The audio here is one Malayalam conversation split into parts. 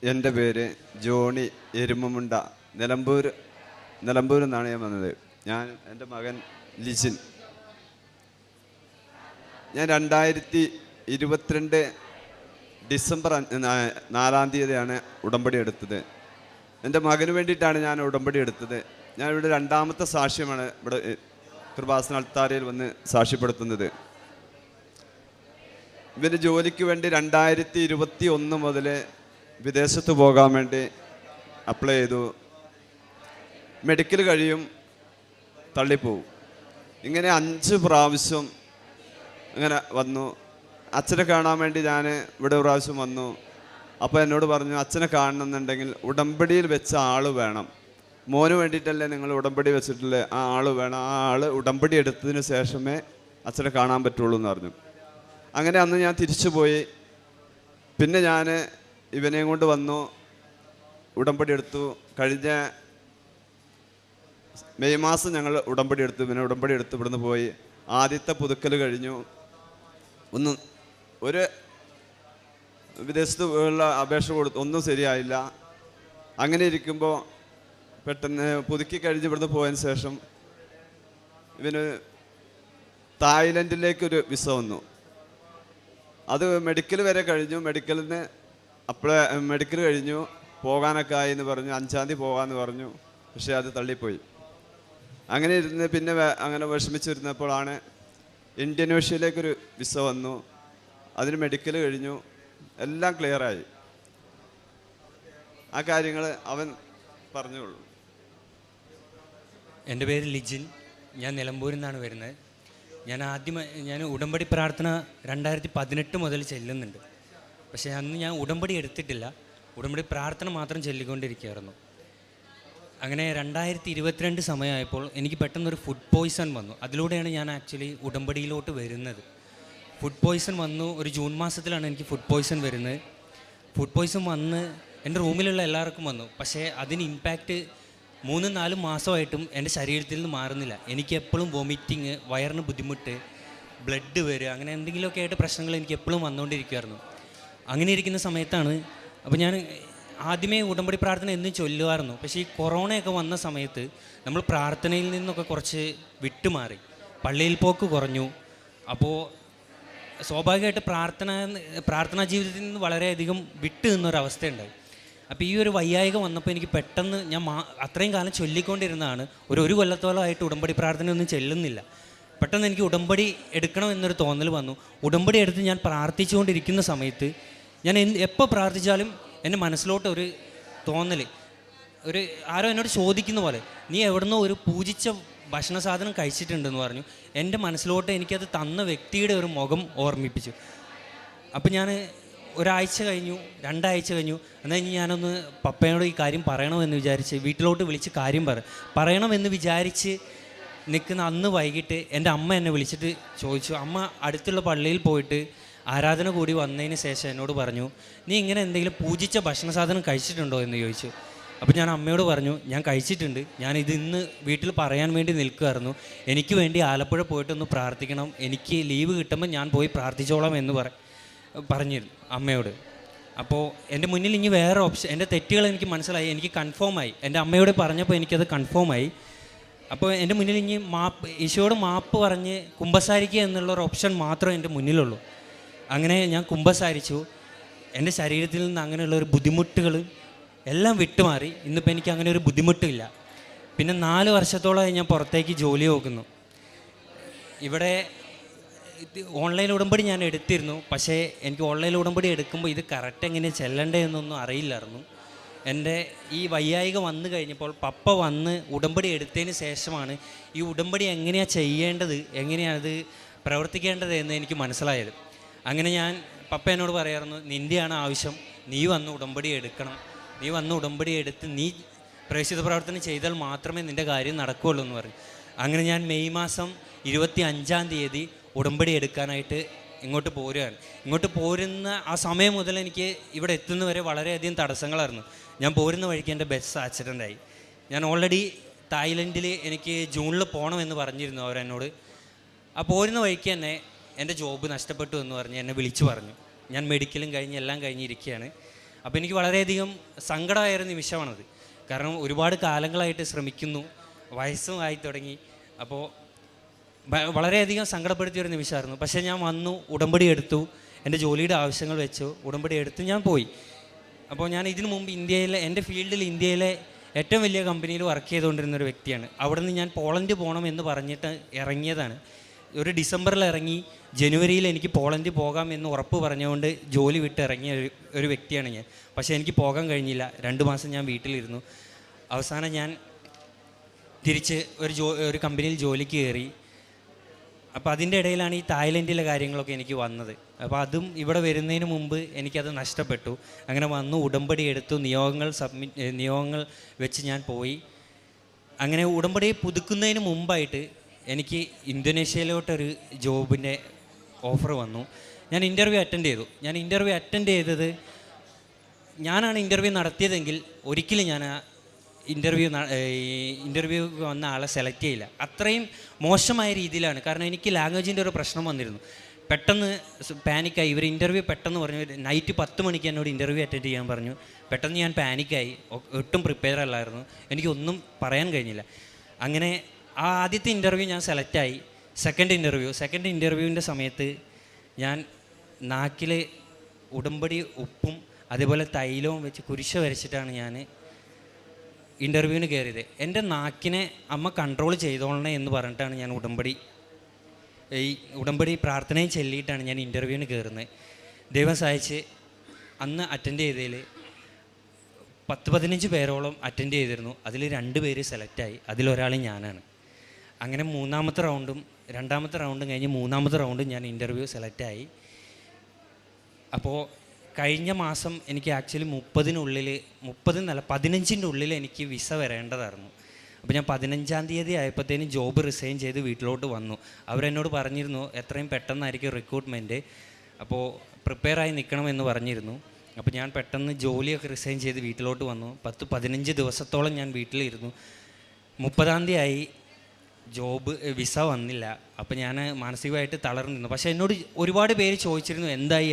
എൻ്റെ പേര് ജോണി എരുമമുണ്ട. നിലമ്പൂരിൽ നിന്നാണ് ഞാൻ വന്നത്. എൻ്റെ മകൻ ലിജിൻ. ഞാൻ 2022 ഡിസംബർ 4 ഉടമ്പടി എടുത്തത്. എൻ്റെ മകന് വേണ്ടിയിട്ടാണ് ഞാൻ ഉടമ്പടി എടുത്തത്. ഞാനിവിടെ രണ്ടാമത്തെ സാക്ഷ്യമാണ് ഇവിടെ കൃപാസന അൾത്താരയിൽ വന്ന് സാക്ഷ്യപ്പെടുത്തുന്നത്. ഇവന് ജോലിക്ക് വേണ്ടി 2021 മുതൽ വിദേശത്ത് പോകാൻ വേണ്ടി അപ്ലൈ ചെയ്തു. മെഡിക്കൽ കഴിയും, തള്ളിപ്പോവും. ഇങ്ങനെ 5 പ്രാവശ്യം ഇങ്ങനെ വന്നു. അച്ഛനെ കാണാൻ വേണ്ടി ഞാൻ ഇവിടെ ഒരു പ്രാവശ്യം വന്നു. അപ്പോൾ എന്നോട് പറഞ്ഞു, അച്ഛനെ കാണണമെന്നുണ്ടെങ്കിൽ ഉടമ്പടിയിൽ വെച്ച ആൾ വേണം. മോന് വേണ്ടിയിട്ടല്ലേ നിങ്ങൾ ഉടമ്പടി വെച്ചിട്ടില്ലേ, ആ ആൾ വേണം. ആ ആൾ ഉടമ്പടി എടുത്തതിന് ശേഷമേ അച്ഛനെ കാണാൻ പറ്റുള്ളൂ എന്ന് പറഞ്ഞു. അങ്ങനെ അന്ന് ഞാൻ തിരിച്ചു പോയി. പിന്നെ ഞാൻ ഇവനെയും കൊണ്ട് വന്നു, ഉടമ്പടി എടുത്തു. കഴിഞ്ഞ മെയ് മാസം ഞങ്ങൾ ഉടമ്പടി എടുത്തു. ഇവനെ ഉടമ്പടി എടുത്ത് ഇവിടുന്ന് പോയി. ആദ്യത്തെ പുതുക്കൽ കഴിഞ്ഞു. ഒരു വിദേശത്ത് ഉള്ള അപേക്ഷ കൊടുത്തു, ഒന്നും ശരിയായില്ല. അങ്ങനെ ഇരിക്കുമ്പോൾ പെട്ടെന്ന് പുതുക്കി കഴിഞ്ഞ് ഇവിടുന്ന് പോയതിന് ശേഷം ഇവന് തായ്ലൻഡിലേക്കൊരു വിസ വന്നു. അത് മെഡിക്കൽ വരെ കഴിഞ്ഞു. മെഡിക്കൽ കഴിഞ്ഞു, പോകാനൊക്കെ ആയി എന്ന് പറഞ്ഞു. 5-ാം തീയതി പോകാമെന്ന് പറഞ്ഞു. പക്ഷേ അത് തള്ളിപ്പോയി. അങ്ങനെ ഇരുന്ന് പിന്നെ അങ്ങനെ വിഷമിച്ചിരുന്നപ്പോഴാണ് ഇന്തോനേഷ്യയിലേക്കൊരു വിസ വന്നു. അതിന് മെഡിക്കൽ കഴിഞ്ഞു, എല്ലാം ക്ലിയറായി. ആ കാര്യങ്ങൾ അവൻ പറഞ്ഞോളൂ. എൻ്റെ പേര് ലിജിൻ. ഞാൻ നിലമ്പൂരിൽ നിന്നാണ് വരുന്നത്. ഞാൻ ഉടമ്പടി പ്രാർത്ഥന 2018 മുതൽ ചെല്ലുന്നുണ്ട്. പക്ഷേ അന്ന് ഞാൻ ഉടമ്പടി എടുത്തിട്ടില്ല, ഉടമ്പടി പ്രാർത്ഥന മാത്രം ചൊല്ലിക്കൊണ്ടിരിക്കുകയായിരുന്നു. അങ്ങനെ 2022 സമയമായപ്പോൾ എനിക്ക് പെട്ടെന്നൊരു ഫുഡ് പോയ്സൺ വന്നു. അതിലൂടെയാണ് ഞാൻ ആക്ച്വലി ഉടമ്പടിയിലോട്ട് വരുന്നത്. ഫുഡ് പോയ്സൺ വന്നു. ഒരു ജൂൺ മാസത്തിലാണ് എനിക്ക് ഫുഡ് പോയ്സൺ വരുന്നത്. ഫുഡ് പോയ്സൺ വന്ന് എൻ്റെ റൂമിലുള്ള എല്ലാവർക്കും വന്നു. പക്ഷേ അതിന് ഇമ്പാക്റ്റ് 3-4 മാസമായിട്ടും എൻ്റെ ശരീരത്തിൽ നിന്ന് മാറുന്നില്ല. എനിക്ക് എപ്പോഴും വൊമിറ്റിങ്, വയറിന് ബുദ്ധിമുട്ട്, ബ്ലഡ് വരിക, അങ്ങനെ എന്തെങ്കിലുമൊക്കെ ആയിട്ട് പ്രശ്നങ്ങൾ എനിക്ക് എപ്പോഴും വന്നുകൊണ്ടിരിക്കുമായിരുന്നു. അങ്ങനെ ഇരിക്കുന്ന സമയത്താണ് അപ്പോൾ ഞാൻ ആദ്യമേ ഉടമ്പടി പ്രാർത്ഥന എന്നും ചൊല്ലുമായിരുന്നു. പക്ഷേ ഈ കൊറോണയൊക്കെ വന്ന സമയത്ത് നമ്മൾ പ്രാർത്ഥനയിൽ നിന്നൊക്കെ കുറച്ച് വിട്ടുമാറി, പള്ളിയിൽ പോക്ക് കുറഞ്ഞു. അപ്പോൾ സ്വാഭാവികമായിട്ട് പ്രാർത്ഥനാ ജീവിതത്തിൽ നിന്ന് വളരെയധികം വിട്ടു നിന്നൊരവസ്ഥയുണ്ടായി. അപ്പോൾ ഈ ഒരു വയ്യായിക വന്നപ്പോൾ എനിക്ക് പെട്ടെന്ന് ഞാൻ അത്രയും കാലം ചൊല്ലിക്കൊണ്ടിരുന്നതാണ്. ഒരു കൊല്ലത്തോളമായിട്ട് ഉടമ്പടി പ്രാർത്ഥനയൊന്നും ചെല്ലുന്നില്ല. പെട്ടെന്ന് എനിക്ക് ഉടമ്പടി എടുക്കണം എന്നൊരു തോന്നൽ വന്നു. ഉടമ്പടി എടുത്ത് ഞാൻ പ്രാർത്ഥിച്ചുകൊണ്ടിരിക്കുന്ന സമയത്ത് ഞാൻ എപ്പോൾ പ്രാർത്ഥിച്ചാലും എൻ്റെ മനസ്സിലോട്ട് ഒരു തോന്നൽ, ആരോ എന്നോട് ചോദിക്കുന്ന പോലെ, നീ എവിടുന്നോ ഒരു പൂജിച്ച ഭക്ഷണ സാധനം കഴിച്ചിട്ടുണ്ടെന്ന് പറഞ്ഞു. എൻ്റെ മനസ്സിലോട്ട് എനിക്കത് തന്ന വ്യക്തിയുടെ ഒരു മുഖം ഓർമ്മിപ്പിച്ചു. അപ്പം ഞാൻ ഒരാഴ്ച കഴിഞ്ഞു, 2 ആഴ്ച കഴിഞ്ഞു. എന്നാൽ ഇനി ഞാനൊന്ന് പപ്പയോട് ഈ കാര്യം പറയണമെന്ന് വിചാരിച്ച് വീട്ടിലോട്ട് വിളിച്ച് കാര്യം പറയണമെന്ന് വിചാരിച്ച് നിൽക്കുന്ന അന്ന് വൈകിട്ട് എൻ്റെ അമ്മ എന്നെ വിളിച്ചിട്ട് ചോദിച്ചു. അമ്മ അടുത്തുള്ള പള്ളിയിൽ പോയിട്ട് ആരാധന കൂടി വന്നതിന് ശേഷം എന്നോട് പറഞ്ഞു, നീ ഇങ്ങനെ എന്തെങ്കിലും പൂജിച്ച ഭക്ഷണ സാധനം കഴിച്ചിട്ടുണ്ടോ എന്ന് ചോദിച്ചു. അപ്പോൾ ഞാൻ അമ്മയോട് പറഞ്ഞു, ഞാൻ കഴിച്ചിട്ടുണ്ട്, ഞാനിത് ഇന്ന് വീട്ടിൽ പറയാൻ വേണ്ടി നിൽക്കുമായിരുന്നു, എനിക്ക് വേണ്ടി ആലപ്പുഴ പോയിട്ടൊന്ന് പ്രാർത്ഥിക്കണം, എനിക്ക് ലീവ് കിട്ടുമ്പോൾ ഞാൻ പോയി പ്രാർത്ഥിച്ചോളാം എന്ന് പറഞ്ഞിരുന്നു അമ്മയോട്. അപ്പോൾ എൻ്റെ മുന്നിൽ ഇനി വേറെ ഓപ്ഷൻ, എൻ്റെ തെറ്റുകൾ എനിക്ക് മനസ്സിലായി, എനിക്ക് കൺഫേമായി. എൻ്റെ അമ്മയോട് പറഞ്ഞപ്പോൾ എനിക്കത് കൺഫേമായി. അപ്പോൾ എൻ്റെ മുന്നിൽ ഇനി ഈശോയോട് മാപ്പ് പറഞ്ഞ് കുമ്പസാരിക്കുക എന്നുള്ളൊരു ഓപ്ഷൻ മാത്രമേ എൻ്റെ മുന്നിലുള്ളൂ. അങ്ങനെ ഞാൻ കുമ്പസാരിച്ചു. എൻ്റെ ശരീരത്തിൽ നിന്ന് അങ്ങനെയുള്ളൊരു ബുദ്ധിമുട്ടുകൾ എല്ലാം വിട്ടുമാറി. ഇന്നിപ്പോൾ എനിക്ക് അങ്ങനെ ഒരു ബുദ്ധിമുട്ടില്ല. പിന്നെ 4 വർഷത്തോളമായി ഞാൻ പുറത്തേക്ക് ജോലി നോക്കുന്നു. ഇവിടെ ഓൺലൈൻ ഉടമ്പടി ഞാൻ എടുത്തിരുന്നു. പക്ഷേ എനിക്ക് ഓൺലൈൻ ഉടമ്പടി എടുക്കുമ്പോൾ ഇത് കറക്റ്റ് എങ്ങനെ ചെല്ലണ്ടേ എന്നൊന്നും അറിയില്ലായിരുന്നു. എൻ്റെ ഈ വയ്യായിക വന്നു കഴിഞ്ഞപ്പോൾ പപ്പ വന്ന് ഉടമ്പടി എടുത്തതിന് ശേഷമാണ് ഈ ഉടമ്പടി എങ്ങനെയാണ് ചെയ്യേണ്ടത്, എങ്ങനെയാണത് പ്രവർത്തിക്കേണ്ടത് എന്ന് എനിക്ക് മനസ്സിലായത്. അങ്ങനെ പപ്പ എന്നോട് പറയായിരുന്നു, നിൻ്റെയാണ് ആവശ്യം, നീ വന്ന് ഉടമ്പടി എടുക്കണം, നീ വന്ന് ഉടമ്പടി എടുത്ത് നീ പ്രേക്ഷിത പ്രവർത്തനം ചെയ്താൽ മാത്രമേ നിൻ്റെ കാര്യം നടക്കുകയുള്ളൂ എന്ന് പറഞ്ഞു. അങ്ങനെ ഞാൻ മെയ് മാസം 25-ാം തീയതി ഉടമ്പടി എടുക്കാനായിട്ട് ഇങ്ങോട്ട് പോരുകയാണ്. ഇങ്ങോട്ട് പോരുന്ന ആ സമയം മുതൽ എനിക്ക് ഇവിടെ എത്തുന്നവരെ വളരെയധികം തടസ്സങ്ങളായിരുന്നു. ഞാൻ പോരുന്ന വഴിക്ക് എൻ്റെ ബസ് ആക്സിഡൻ്റായി. ഞാൻ ഓൾറെഡി തായ്ലൻഡിൽ എനിക്ക് ജൂണിൽ പോകണമെന്ന് പറഞ്ഞിരുന്നു അവരെന്നോട്. ആ പോരുന്ന വഴിക്ക് തന്നെ എൻ്റെ ജോബ് നഷ്ടപ്പെട്ടു എന്ന് പറഞ്ഞ് എന്നെ വിളിച്ചു പറഞ്ഞു. ഞാൻ മെഡിക്കലും കഴിഞ്ഞ് എല്ലാം കഴിഞ്ഞിരിക്കുകയാണ്. അപ്പോൾ എനിക്ക് വളരെയധികം സങ്കടമായ ഒരു നിമിഷമാണത്. കാരണം ഒരുപാട് കാലങ്ങളായിട്ട് ശ്രമിക്കുന്നു, വയസ്സും ആയി തുടങ്ങി. അപ്പോൾ വളരെയധികം സങ്കടപ്പെടുത്തിയൊരു നിമിഷമായിരുന്നു. പക്ഷേ ഞാൻ വന്നു, ഉടമ്പടി എടുത്തു, എൻ്റെ ജോലിയുടെ ആവശ്യങ്ങൾ വെച്ചു, ഉടമ്പടി എടുത്ത് ഞാൻ പോയി. അപ്പോൾ ഞാൻ ഇതിനു മുമ്പ് എൻ്റെ ഫീൽഡിൽ ഇന്ത്യയിലെ ഏറ്റവും വലിയ കമ്പനിയിൽ വർക്ക് ചെയ്തുകൊണ്ടിരുന്നൊരു വ്യക്തിയാണ്. അവിടെ നിന്ന് ഞാൻ പോളണ്ട് പോകണം എന്ന് പറഞ്ഞിട്ട് ഇറങ്ങിയതാണ്. ഒരു ഡിസംബറിൽ ഇറങ്ങി, ജനുവരിയിൽ എനിക്ക് പോളണ്ട് പോകാം എന്ന് ഉറപ്പ് പറഞ്ഞുകൊണ്ട് ജോലി വിട്ട് ഇറങ്ങിയ ഒരു വ്യക്തിയാണ് ഞാൻ. പക്ഷേ എനിക്ക് പോകാൻ കഴിഞ്ഞില്ല. 2 മാസം ഞാൻ വീട്ടിലിരുന്നു. അവസാനം ഞാൻ തിരിച്ച് ഒരു കമ്പനിയിൽ ജോലിക്ക് കയറി. അപ്പോൾ അതിൻ്റെ ഇടയിലാണ് ഈ തായ്ലൻഡിലെ കാര്യങ്ങളൊക്കെ എനിക്ക് വന്നത്. അപ്പോൾ അതും ഇവിടെ വരുന്നതിന് മുമ്പ് എനിക്കത് നഷ്ടപ്പെട്ടു. അങ്ങനെ വന്നു, ഉടമ്പടി എടുത്തു, നിയോഗങ്ങൾ വെച്ച് ഞാൻ പോയി. അങ്ങനെ ഉടമ്പടി പുതുക്കുന്നതിന് മുമ്പായിട്ട് എനിക്ക് ഇന്തോനേഷ്യയിലോട്ടൊരു ജോബിൻ്റെ ഓഫർ വന്നു. ഞാൻ ഇൻ്റർവ്യൂ അറ്റൻഡ് ചെയ്തത് ഞാനാണ് ഇൻ്റർവ്യൂ നടത്തിയതെങ്കിൽ ഒരിക്കലും ഞാൻ ആ ഇൻ്റർവ്യൂ വന്ന ആളെ സെലക്ട് ചെയ്യില്ല. അത്രയും മോശമായ രീതിയിലാണ്. കാരണം എനിക്ക് ലാംഗ്വേജിൻ്റെ ഒരു പ്രശ്നം വന്നിരുന്നു. പെട്ടെന്ന് പാനിക്കായി. ഇവർ ഇൻ്റർവ്യൂ പെട്ടെന്ന് പറഞ്ഞു, നൈറ്റ് 10 മണിക്ക് എന്നോട് ഇൻ്റർവ്യൂ അറ്റൻഡ് ചെയ്യാൻ പറഞ്ഞു. പെട്ടെന്ന് ഞാൻ പാനിക്കായി, ഒട്ടും പ്രിപ്പയർ അല്ലായിരുന്നു, എനിക്കൊന്നും പറയാൻ കഴിഞ്ഞില്ല. അങ്ങനെ ആ ആദ്യത്തെ ഇൻ്റർവ്യൂ ഞാൻ സെലക്റ്റായി. സെക്കൻഡ് ഇൻ്റർവ്യൂവിൻ്റെ സമയത്ത് ഞാൻ നാക്കിൽ ഉടമ്പടി ഉപ്പും അതേപോലെ തൈലവും വെച്ച് കുരിശ വരച്ചിട്ടാണ് ഞാൻ ഇൻ്റർവ്യൂവിന് കയറിയത്. എൻ്റെ നാക്കിനെ അമ്മ കൺട്രോൾ ചെയ്തോളണേ എന്ന് പറഞ്ഞിട്ടാണ് ഞാൻ ഉടമ്പടി പ്രാർത്ഥനയും ചൊല്ലിയിട്ടാണ് ഞാൻ ഇൻ്റർവ്യൂവിന് കയറുന്നത്. ദൈവം സഹായിച്ച് അന്ന് അറ്റൻഡ് ചെയ്തതിൽ 10-15 പേരോളം അറ്റൻഡ് ചെയ്തിരുന്നു. അതിൽ 2 പേര് സെലക്റ്റായി. അതിലൊരാൾ ഞാനാണ്. അങ്ങനെ 3-ാമത്തെ റൗണ്ടും 2-ാമത്തെ റൗണ്ടും കഴിഞ്ഞ് 3-ാമത്തെ റൗണ്ടും ഞാൻ ഇൻ്റർവ്യൂ സെലക്റ്റായി. അപ്പോൾ കഴിഞ്ഞ മാസം എനിക്ക് ആക്ച്വലി 15-ൻ്റെ ഉള്ളിൽ എനിക്ക് വിസ വരേണ്ടതായിരുന്നു. അപ്പോൾ ഞാൻ 15-ാം തീയതി ആയപ്പോഴത്തേനും ജോബ് റിസൈൻ ചെയ്ത് വീട്ടിലോട്ട് വന്നു. അവരെന്നോട് പറഞ്ഞിരുന്നു എത്രയും പെട്ടെന്നായിരിക്കും റിക്രൂട്ട്മെൻറ്റ്, അപ്പോൾ പ്രിപ്പയറായി നിൽക്കണമെന്ന് പറഞ്ഞിരുന്നു. അപ്പോൾ ഞാൻ പെട്ടെന്ന് ജോലിയൊക്കെ റിസൈൻ ചെയ്ത് വീട്ടിലോട്ട് വന്നു. 10-15 ദിവസത്തോളം ഞാൻ വീട്ടിലിരുന്നു. 30-ാം തീയതി ആയി, ജോബ് വിസ വന്നില്ല. അപ്പോൾ ഞാൻ മാനസികമായിട്ട് തളർന്നിരുന്നു. പക്ഷേ എന്നോട് ഒരുപാട് പേര് ചോദിച്ചിരുന്നു എന്തായി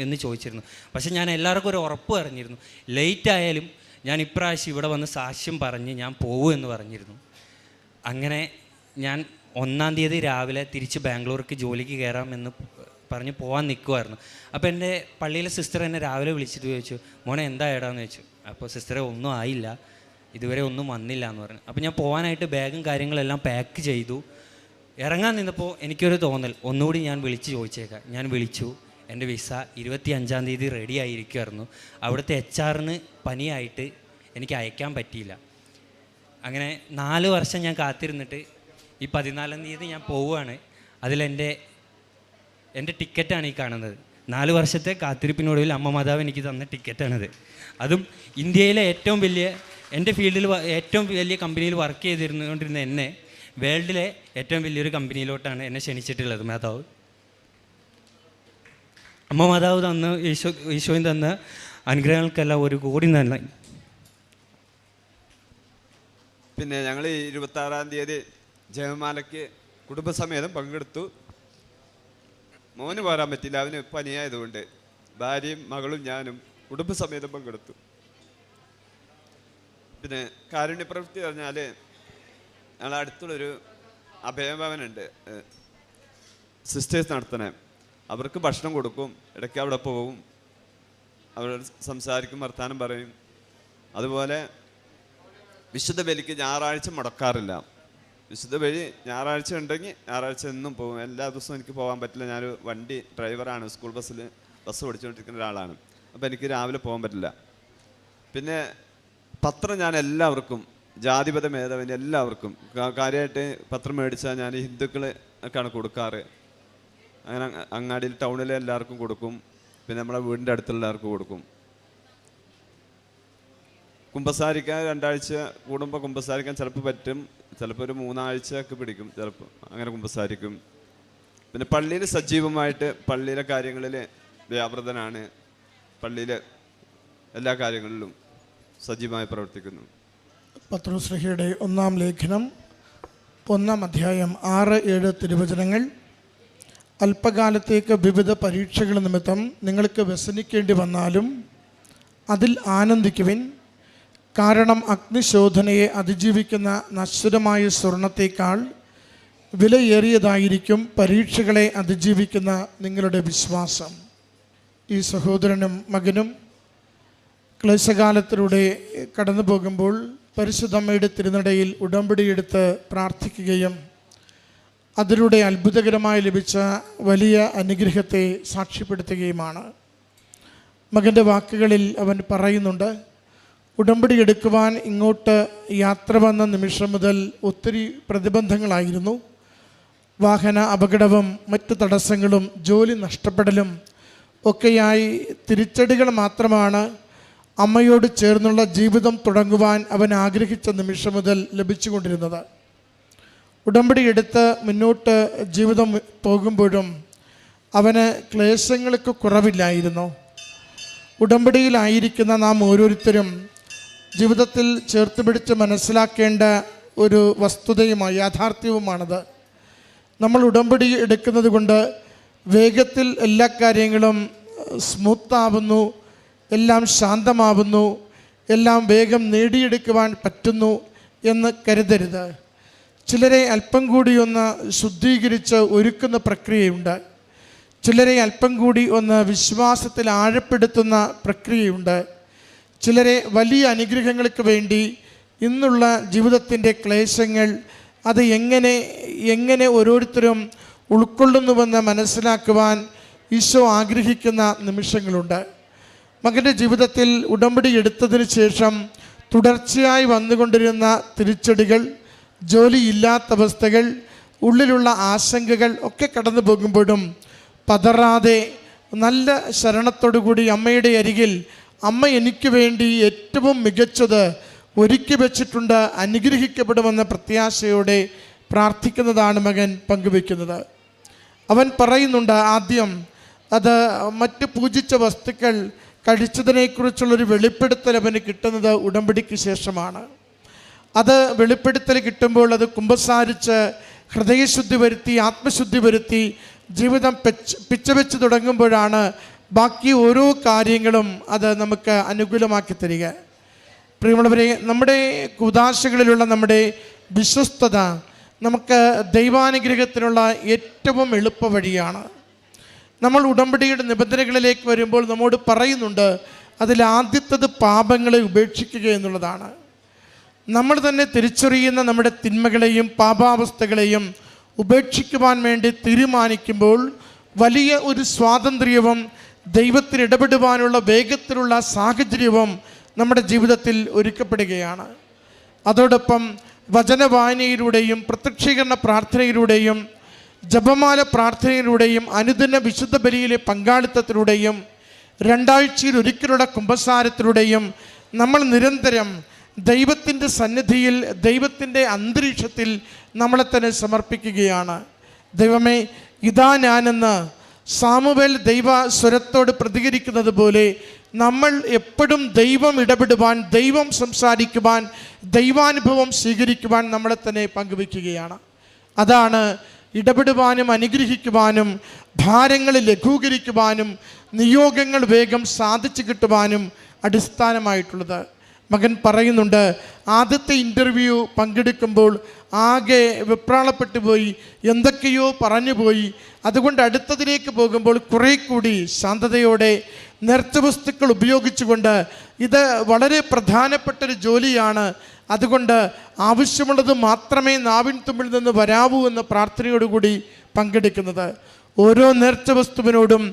എന്ന് ചോദിച്ചിരുന്നു. പക്ഷേ ഞാൻ എല്ലാവർക്കും ഒരു ഉറപ്പ് പറഞ്ഞിരുന്നു, ലേറ്റ് ആയാലും ഞാൻ ഇപ്രാവശ്യം ഇവിടെ വന്ന് സാക്ഷ്യം പറഞ്ഞ് ഞാൻ പോകുമെന്ന് പറഞ്ഞിരുന്നു. അങ്ങനെ ഞാൻ 1-ാം തീയതി രാവിലെ തിരിച്ച് ബാംഗ്ലൂർക്ക് ജോലിക്ക് കയറാമെന്ന് പറഞ്ഞ് പോകാൻ നിൽക്കുമായിരുന്നു. അപ്പോൾ എൻ്റെ പള്ളിയിലെ സിസ്റ്റർ എന്നെ രാവിലെ വിളിച്ചിട്ട് ചോദിച്ചു, മോനെ എന്താ ഏടാന്ന് ചോദിച്ചു. അപ്പോൾ സിസ്റ്ററെ ഒന്നും ആയില്ല, ഇതുവരെ ഒന്നും വന്നില്ല എന്ന് പറഞ്ഞു. അപ്പോൾ ഞാൻ പോകാനായിട്ട് ബാഗും കാര്യങ്ങളെല്ലാം പാക്ക് ചെയ്തു. ഇറങ്ങാൻ നിന്നപ്പോൾ എനിക്കൊരു തോന്നൽ, ഒന്നുകൂടി ഞാൻ വിളിച്ച് ചോദിച്ചേക്കാം. ഞാൻ വിളിച്ചു. എൻ്റെ വിസ 25-ാം തീയതി റെഡി ആയിരിക്കുമായിരുന്നു. അവിടുത്തെ HR-ന് പനിയായിട്ട് എനിക്ക് അയക്കാൻ പറ്റിയില്ല. അങ്ങനെ 4 വർഷം ഞാൻ കാത്തിരുന്നിട്ട് ഈ 14-ാം തീയതി ഞാൻ പോവുകയാണ്. അതിലെൻ്റെ ടിക്കറ്റാണ് ഈ കാണുന്നത്. 4 വർഷത്തെ കാത്തിരിപ്പിനൊടുവിൽ അമ്മ മാതാവ് എനിക്ക് തന്ന ടിക്കറ്റാണിത്. അതും ഇന്ത്യയിലെ എൻ്റെ ഫീൽഡിൽ ഏറ്റവും വലിയ കമ്പനിയിൽ വർക്ക് ചെയ്തിരുന്നുകൊണ്ടിരുന്ന എന്നെ വേൾഡിലെ ഏറ്റവും വലിയൊരു കമ്പനിയിലോട്ടാണ് എന്നെ ക്ഷണിച്ചിട്ടുള്ളത് മാതാവ്. അമ്മ മാതാവ് തന്ന ഈശോയും തന്ന അനുഗ്രഹങ്ങൾക്കെല്ലാം 1 കോടി നന്ദി. പിന്നെ ഞങ്ങൾ 26-ാം തീയതി ജപമാലയ്ക്ക് കുടുംബസമേതം പങ്കെടുത്തു. മോന് പോരാൻ പറ്റില്ല, അവന് പനിയായതുകൊണ്ട് ഭാര്യയും മകളും ഞാനും കുടുംബസമേതം പങ്കെടുത്തു. പിന്നെ കാരുണ്യപ്രവൃത്തി പറഞ്ഞാൽ ഞങ്ങളെ അടുത്തുള്ളൊരു അഭയഭവനുണ്ട്, സിസ്റ്റേഴ്സ് നടത്തണേ. അവർക്ക് ഭക്ഷണം കൊടുക്കും, ഇടയ്ക്ക് അവിടെ പോകും, അവർ സംസാരിക്കും, വർത്തമാനം പറയും. അതുപോലെ വിശുദ്ധ ബലിക്ക് ഞായറാഴ്ച മുടക്കാറില്ല. വിശുദ്ധ ബലി ഞായറാഴ്ച ഉണ്ടെങ്കിൽ ഞായറാഴ്ച എന്നും പോകും. എല്ലാ ദിവസവും എനിക്ക് പോകാൻ പറ്റില്ല, ഞാനൊരു വണ്ടി ഡ്രൈവറാണ്, സ്കൂൾ ബസ് ഓടിച്ചുകൊണ്ടിരിക്കുന്ന ഒരാളാണ്. അപ്പോൾ എനിക്ക് രാവിലെ പോകാൻ പറ്റില്ല. പിന്നെ പത്രം ഞാൻ എല്ലാവർക്കും, ജാതിപത ഭേദമന്യേ എല്ലാവർക്കും, കാര്യമായിട്ട് പത്രം മേടിച്ചാൽ ഞാൻ ഹിന്ദുക്കളൊക്കെയാണ് കൊടുക്കാറ്. അങ്ങനെ അങ്ങാടിയിൽ ടൗണിലെ എല്ലാവർക്കും കൊടുക്കും, പിന്നെ നമ്മളെ വീടിൻ്റെ അടുത്തുള്ള എല്ലാവർക്കും കൊടുക്കും. കുമ്പസാരിക്കാൻ 2 ആഴ്ച കൂടുമ്പോൾ കുമ്പസാരിക്കാൻ ചിലപ്പോൾ പറ്റും, ചിലപ്പോൾ ഒരു 3 ആഴ്ചയൊക്കെ പിടിക്കും, ചിലപ്പോൾ അങ്ങനെ കുമ്പസാരിക്കും. പിന്നെ പള്ളിയിൽ സജീവമായിട്ട് പള്ളിയിലെ കാര്യങ്ങളിൽ വ്യാപൃതനാണ്. പള്ളിയിലെ എല്ലാ കാര്യങ്ങളിലും സജീവമായി പ്രവർത്തിക്കുന്നു. പത്രോസ്ലീഹയുടെ 1-ാം ലേഖനം 1-ാം അധ്യായം 6-7 തിരുവചനങ്ങൾ. അല്പകാലത്തേക്ക് വിവിധ പരീക്ഷകൾ നിമിത്തം നിങ്ങൾക്ക് വ്യസനിക്കേണ്ടി വന്നാലും അതിൽ ആനന്ദിക്കുവിൻ. കാരണം അഗ്നിശോധനയെ അതിജീവിക്കുന്ന നശ്വരമായ സ്വർണത്തേക്കാൾ വിലയേറിയതായിരിക്കും പരീക്ഷകളെ അതിജീവിക്കുന്ന നിങ്ങളുടെ വിശ്വാസം. ഈ സഹോദരനും മകനും ക്ലേശകാലത്തിലൂടെ കടന്നു പോകുമ്പോൾ പരിശുദ്ധമ്മയുടെ തിരുനടയിൽ ഉടമ്പടിയെടുത്ത് പ്രാർത്ഥിക്കുകയും അതിലൂടെ അത്ഭുതകരമായി ലഭിച്ച വലിയ അനുഗ്രഹത്തെ സാക്ഷ്യപ്പെടുത്തുകയുമാണ്. മകൻ്റെ വാക്കുകളിൽ അവൻ പറയുന്നുണ്ട്, ഉടമ്പടി എടുക്കുവാൻ ഇങ്ങോട്ട് യാത്ര വന്ന നിമിഷം മുതൽ ഒത്തിരി പ്രതിബന്ധങ്ങളായിരുന്നു. വാഹന അപകടവും മറ്റു തടസ്സങ്ങളും ജോലി നഷ്ടപ്പെടലും ഒക്കെയായി തിരിച്ചടികൾ മാത്രമാണ് അമ്മയോട് ചേർന്നുള്ള ജീവിതം തുടങ്ങുവാൻ അവൻ ആഗ്രഹിച്ച നിമിഷം മുതൽ ലഭിച്ചുകൊണ്ടിരുന്നത്. ഉടമ്പടി എടുത്ത് മുന്നോട്ട് ജീവിതം പോകുമ്പോഴും അവന് ക്ലേശങ്ങൾക്ക് കുറവില്ലായിരുന്നു. ഉടമ്പടിയിലായിരിക്കുന്ന നാം ഓരോരുത്തരും ജീവിതത്തിൽ ചേർത്ത് പിടിച്ച് മനസ്സിലാക്കേണ്ട ഒരു വസ്തുതയുമായി യാഥാർത്ഥ്യവുമാണത്. നമ്മൾ ഉടമ്പടി എടുക്കുന്നത് കൊണ്ട് വേഗത്തിൽ എല്ലാ കാര്യങ്ങളും സ്മൂത്താവുന്നു, എല്ലാം ശാന്തമാവുന്നു, എല്ലാം വേഗം നേടിയെടുക്കുവാൻ പറ്റുന്നു എന്ന് കരുതരുത്. ചിലരെ അല്പം കൂടി ഒന്ന് ശുദ്ധീകരിച്ച് ഒരുക്കുന്ന പ്രക്രിയയുണ്ട്. ചിലരെ അല്പം കൂടി ഒന്ന് വിശ്വാസത്തിൽ ആഴപ്പെടുത്തുന്ന പ്രക്രിയയുണ്ട്. ചിലരെ വലിയ അനുഗ്രഹങ്ങൾക്ക് വേണ്ടി ഇന്നുള്ള ജീവിതത്തിൻ്റെ ക്ലേശങ്ങൾ അത് എങ്ങനെ ഓരോരുത്തരും ഉൾക്കൊള്ളുന്നുവെന്ന് മനസ്സിലാക്കുവാൻ ഈശോ ആഗ്രഹിക്കുന്ന നിമിഷങ്ങളുണ്ട്. മകൻ്റെ ജീവിതത്തിൽ ഉടമ്പടി എടുത്തതിന് ശേഷം തുടർച്ചയായി വന്നുകൊണ്ടിരുന്ന തിരിച്ചടികൾ, ജോലിയില്ലാത്ത അവസ്ഥകൾ, ഉള്ളിലുള്ള ആശങ്കകൾ ഒക്കെ കടന്നു പോകുമ്പോഴും പതറാതെ നല്ല ശരണത്തോടുകൂടി അമ്മയുടെ അരികിൽ അമ്മ എനിക്ക് വേണ്ടി ഏറ്റവും മികച്ചത് ഒരുക്കി വച്ചിട്ടുണ്ട്, അനുഗ്രഹിക്കപ്പെടുമെന്ന പ്രത്യാശയോടെ പ്രാർത്ഥിക്കുന്നതാണ് മകൻ പങ്കുവെക്കുന്നത്. അവൻ പറയുന്നുണ്ട്, ആദ്യം അത് മറ്റ് പൂജിച്ച വസ്തുക്കൾ കഴിച്ചതിനെക്കുറിച്ചുള്ളൊരു വെളിപ്പെടുത്തൽ അവന് കിട്ടുന്നത് ഉടമ്പടിക്ക് ശേഷമാണ്. അത് വെളിപ്പെടുത്തൽ കിട്ടുമ്പോൾ അത് കുമ്പസാരിച്ച് ഹൃദയശുദ്ധി വരുത്തി ആത്മശുദ്ധി വരുത്തി ജീവിതം പിച്ചവെച്ച് തുടങ്ങുമ്പോഴാണ് ബാക്കി ഓരോ കാര്യങ്ങളും അത് നമുക്ക് അനുകൂലമാക്കി തരിക. പ്രിയമുള്ളവരെ, നമ്മുടെ കുദാശകളിലുള്ള നമ്മുടെ വിശ്വസ്തത നമുക്ക് ദൈവാനുഗ്രഹത്തിനുള്ള ഏറ്റവും എളുപ്പ വഴിയാണ്. നമ്മൾ ഉടമ്പടിയുടെ നിബന്ധനകളിലേക്ക് വരുമ്പോൾ നമ്മോട് പറയുന്നുണ്ട്, അതിലാദ്യത്തത് പാപങ്ങളെ ഉപേക്ഷിക്കുക എന്നുള്ളതാണ്. നമ്മൾ തന്നെ തിരിച്ചറിയുന്ന നമ്മുടെ തിന്മകളെയും പാപാവസ്ഥകളെയും ഉപേക്ഷിക്കുവാൻ വേണ്ടി തീരുമാനിക്കുമ്പോൾ വലിയ ഒരു സ്വാതന്ത്ര്യവും ദൈവത്തിന് ഇടപെടുവാനുള്ള വേഗത്തിലുള്ള സാഹചര്യവും നമ്മുടെ ജീവിതത്തിൽ ഒരുക്കപ്പെടുകയാണ്. അതോടൊപ്പം വചനവായനയിലൂടെയും പ്രത്യക്ഷീകരണ പ്രാർത്ഥനയിലൂടെയും ജപമാല പ്രാർത്ഥനയിലൂടെയും അനുദിന വിശുദ്ധ ബലിയിലെ പങ്കാളിത്തത്തിലൂടെയും 2 ആഴ്ചയിൽ ഒരിക്കലുള്ള കുമ്പസാരത്തിലൂടെയും നമ്മൾ നിരന്തരം ദൈവത്തിൻ്റെ സന്നിധിയിൽ, ദൈവത്തിൻ്റെ അന്തരീക്ഷത്തിൽ നമ്മളെ തന്നെ സമർപ്പിക്കുകയാണ്. ദൈവമേ, ഇതാ ഞാനെന്ന് സാമുവേൽ ദൈവ സ്വരത്തോട് പ്രതികരിക്കുന്നത് പോലെ നമ്മൾ എപ്പോഴും ദൈവം ഇടപെടുവാൻ, ദൈവം സംസാരിക്കുവാൻ, ദൈവാനുഭവം സ്വീകരിക്കുവാൻ നമ്മളെ തന്നെ പങ്കുവയ്ക്കുകയാണ്. അതാണ് ഇടപെടുവാനും അനുഗ്രഹിക്കുവാനും ഭാരങ്ങൾ ലഘൂകരിക്കുവാനും നിയോഗങ്ങൾ വേഗം സാധിച്ചു കിട്ടുവാനും അടിസ്ഥാനമായിട്ടുള്ളത്. മകൻ പറയുന്നുണ്ട്, ആദ്യത്തെ ഇൻ്റർവ്യൂ പങ്കെടുക്കുമ്പോൾ ആകെ വെപ്രാളപ്പെട്ടു പോയി, എന്തൊക്കെയോ പറഞ്ഞു പോയി. അതുകൊണ്ട് അടുത്തതിലേക്ക് പോകുമ്പോൾ കുറേ കൂടി ശാന്തതയോടെ നേർച്ച വസ്തുക്കൾ ഉപയോഗിച്ചുകൊണ്ട് ഇത് വളരെ പ്രധാനപ്പെട്ടൊരു ജോലിയാണ്, അതുകൊണ്ട് ആവശ്യമുള്ളത് മാത്രമേ നാവിൻ തുമ്പിൽ നിന്ന് വരാവൂ എന്ന പ്രാർത്ഥനയോടുകൂടി പങ്കെടുക്കുന്നത്. ഓരോ നേർച്ച വസ്തുവിനോടും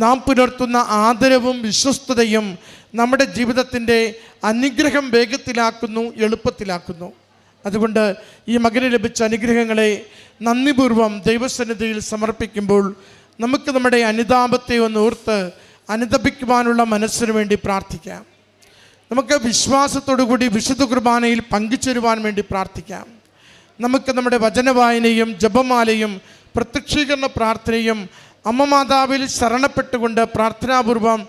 നാം പുലർത്തുന്ന ആദരവും വിശ്വസ്തതയും നമ്മുടെ ജീവിതത്തിൻ്റെ അനുഗ്രഹം വേഗത്തിലാക്കുന്നു, എളുപ്പത്തിലാക്കുന്നു. അതുകൊണ്ട് ഈ മകന് ലഭിച്ച അനുഗ്രഹങ്ങളെ നന്ദിപൂർവം ദൈവസന്നിധിയിൽ സമർപ്പിക്കുമ്പോൾ നമുക്ക് നമ്മുടെ അനുതാപത്തെ ഒന്ന് ഓർത്ത് അനുതപിക്കുവാനുള്ള മനസ്സിന് വേണ്ടി പ്രാർത്ഥിക്കാം. നമുക്ക് വിശ്വാസത്തോടുകൂടി വിശുദ്ധ കുർബാനയിൽ പങ്കുചേരുവാൻ വേണ്ടി പ്രാർത്ഥിക്കാം. നമുക്ക് നമ്മുടെ വചനവായനയും ജപമാലയും പ്രത്യക്ഷീകരണ പ്രാർത്ഥനയും അമ്മ മാതാവിൽ ശരണപ്പെട്ടുകൊണ്ട് പ്രാർത്ഥനാപൂർവം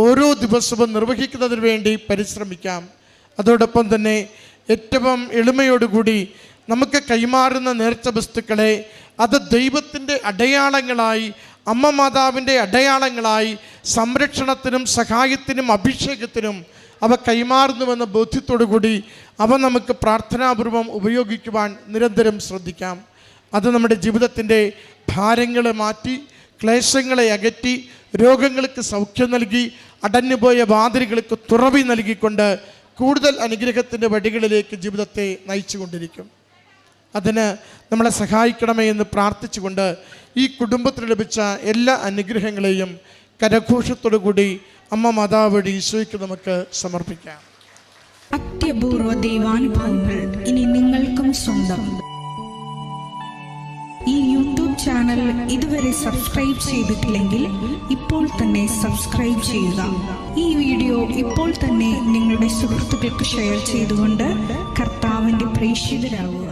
ഓരോ ദിവസവും നിർവഹിക്കുന്നതിന് വേണ്ടി പരിശ്രമിക്കാം. അതോടൊപ്പം തന്നെ ഏറ്റവും എളിമയോടുകൂടി നമുക്ക് കൈമാറുന്ന നേർച്ച വസ്തുക്കളെ അത് ദൈവത്തിൻ്റെ അടയാളങ്ങളായി, അമ്മ മാതാവിൻ്റെ അടയാളങ്ങളായി, സംരക്ഷണത്തിനും സഹായത്തിനും അഭിഷേകത്തിനും അവ കൈമാറുന്നുവെന്ന ബോധ്യത്തോടുകൂടി അവ നമുക്ക് പ്രാർത്ഥനാപൂർവം ഉപയോഗിക്കുവാൻ നിരന്തരം ശ്രദ്ധിക്കാം. അത് നമ്മുടെ ജീവിതത്തിൻ്റെ ഭാരങ്ങളെ മാറ്റി, ക്ലേശങ്ങളെ അകറ്റി, രോഗങ്ങൾക്ക് സൗഖ്യം നൽകി, അടഞ്ഞുപോയ വാതിലുകൾക്ക് തുറവി നൽകിക്കൊണ്ട് കൂടുതൽ അനുഗ്രഹത്തിൻ്റെ വഴികളിലേക്ക് ജീവിതത്തെ നയിച്ചുകൊണ്ടിരിക്കും. അതിന് നമ്മളെ സഹായിക്കണമേ എന്ന് പ്രാർത്ഥിച്ചുകൊണ്ട് ഈ കുടുംബത്തിന് ലഭിച്ച എല്ലാ അനുഗ്രഹങ്ങളെയും കരഘോഷത്തോടു കൂടി അമ്മ മാതാവ് വഴി ഈശോയ്ക്ക് നമുക്ക് സമർപ്പിക്കാം. അത്യപൂർവ ദൈവാനുഭവങ്ങൾ ഇനി നിങ്ങൾക്കും സ്വന്തം. ഈ യൂട്യൂബ് ചാനൽ ഇതുവരെ സബ്സ്ക്രൈബ് ചെയ്തിട്ടില്ലെങ്കിൽ ഇപ്പോൾ തന്നെ സബ്സ്ക്രൈബ് ചെയ്യുക. ഈ വീഡിയോ ഇപ്പോൾ തന്നെ നിങ്ങളുടെ സുഹൃത്തുക്കൾക്ക് ഷെയർ ചെയ്തുകൊണ്ട് കർത്താവിൻ്റെ പ്രേക്ഷിതരാകുക.